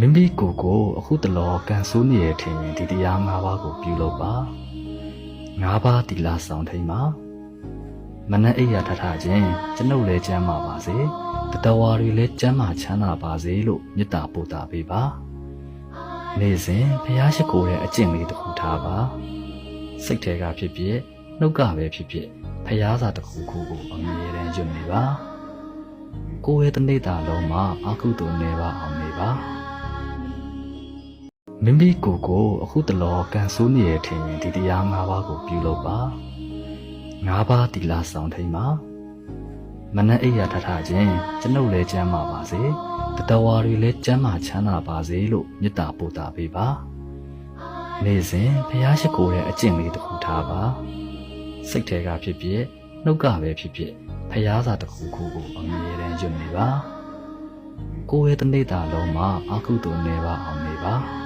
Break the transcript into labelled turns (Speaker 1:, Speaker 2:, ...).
Speaker 1: မိမိကိုယ်ကိုအခုတလောကန်ဆိုးနေရထင်ရင်ဒီတရား၅ပါးကိုပြုလုပ်ပါ၅ပါးသီလဆောင်ထိန်ပါမနက်အိပ်ရာထထခြင်းကျွန်ုပ်လည်းကျမ်းမာပါစေတတဝါတွေလည်းကျမ်းမာချမ်းသာပါစေလို့မေတ္တာပို့တာပေးပါနေ့စဉ်ဘုရားရှိခိုးတဲ့အကျင့်လေးတစ်ခုထားပါစိတ်ထဲကဖြစ်ဖြစ်နှုတ်ကပဲဖြစ်ဖြစ်ဘုရားစာတစ်ခုခုကိုအမြဲတမ်းညွှန်နေပါကိုယ်ရဲ့တစ်နေ့တာလုံးမှာအကုသိုလ်နေပါအောင်နေပါမိမိကိုယ်ကိုအခုတလောကန်ဆိုးနေရထင်ရင်ဒီတရား၅ပါးကိုပြုလုပ်ပါ၅ပါးသီလဆောင်ထိန်ပါမနက်အိပ်ရာထထခြင်းကျွန်ုပ်လည်းကျမ်းမာပါစေတတဝါတွေလည်းကျမ်းမာချမ်းသာပါစေလို့မေတ္တာပို့တာပေးပါနေ့စဉ်ဘုရားရှိခိုးတဲ့အကျင့်လေးတစ်ခုထားပါစိတ်ထဲကဖြစ်ဖြစ်နှုတ်ကပဲဖြစ်ဖြစ်ဘုရားစာတစ်ခုခုကိုအမြဲတမ်းညွှန်နေပါကိုယ်ရဲ့တစ်နေ့တာလုံးမှာအကုသိုလ်နေပါအောင်နေပါ